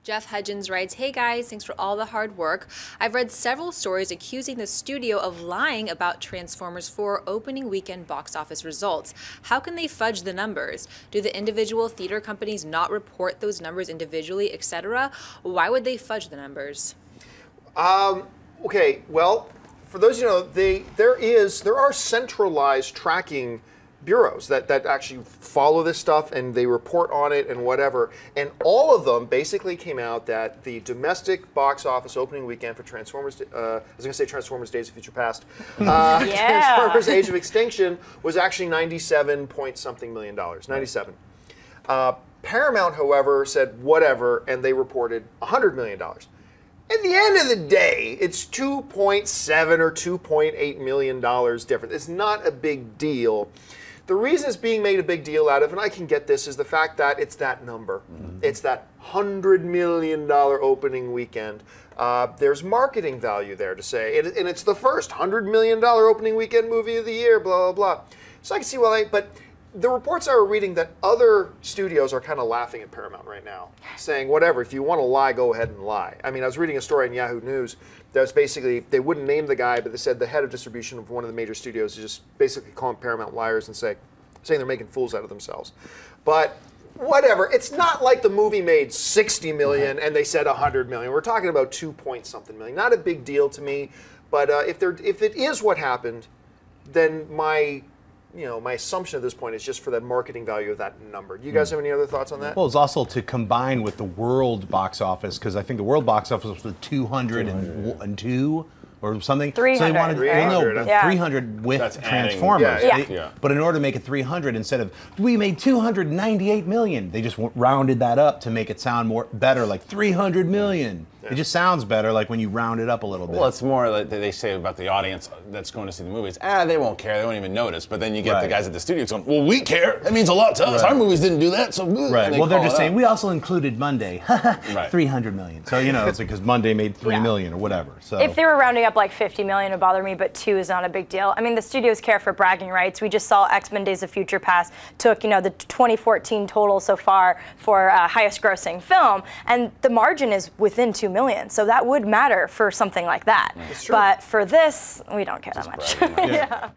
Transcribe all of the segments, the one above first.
Jeff Hudgens writes, "Hey guys, thanks for all the hard work. I've read several stories accusing the studio of lying about Transformers 4 opening weekend box office results. How can they fudge the numbers? Do the individual theater companies not report those numbers individually, etc.? Why would they fudge the numbers?" Okay, well, for those there are centralized tracking bureaus that actually follow this stuff and they report on it and whatever. And all of them basically came out that the domestic box office opening weekend for Transformers, I was going to say Transformers Days of Future Past, Transformers Age of Extinction was actually 97 point something million dollars, 97. Paramount, however, said whatever, and they reported $100 million. At the end of the day, it's $2.7 or $2.8 million different. It's not a big deal. The reason it's being made a big deal out of, and I can get this, is the fact that it's that number. Mm-hmm. It's that $100 million opening weekend. There's marketing value there to say, and it's the first $100 million opening weekend movie of the year, blah, blah, blah. So I can see why, but the reports I were reading that other studios are kind of laughing at Paramount right now, saying, whatever, if you want to lie, go ahead and lie. I mean, I was reading a story in Yahoo News that was basically, they wouldn't name the guy, but they said the head of distribution of one of the major studios is just basically calling Paramount liars and saying they're making fools out of themselves. But whatever, it's not like the movie made $60 million and they said $100 million. We're talking about 2 point something million. Not a big deal to me, but if it is what happened, then my assumption at this point is just for the marketing value of that number. Do you guys have any other thoughts on that? Well, it's also to combine with the world box office, because I think the world box office was 202 or something. 300. So they wanted 300 with That's Transformers. Yeah. But in order to make it 300, instead of we made 298 million, they just rounded that up to make it sound better, like 300 million. It just sounds better, like when you round it up a little bit. Well, it's more like they say about the audience that's going to see the movies. They won't care. They won't even notice. But then you get the guys at the studios going, well, we care. That means a lot to us. Our movies didn't do that, so right. Well, they're just saying, we also included Monday. 300 million. So, it's because Monday made 3 million or whatever. So if they were rounding up like 50 million, it would bother me, but 2 is not a big deal. I mean, the studios care for bragging rights. We just saw X-Men Days of Future Past took, the 2014 total so far for highest grossing film, and the margin is within 2 million. So that would matter for something like that. But for this, we don't care that much.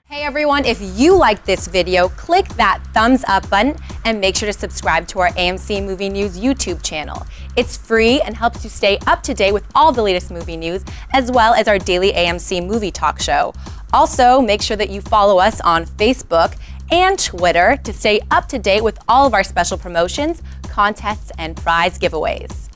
Hey everyone, if you liked this video, click that thumbs up button and make sure to subscribe to our AMC Movie News YouTube channel. It's free and helps you stay up to date with all the latest movie news, as well as our daily AMC movie talk show. Also, make sure that you follow us on Facebook and Twitter to stay up to date with all of our special promotions, contests, and prize giveaways.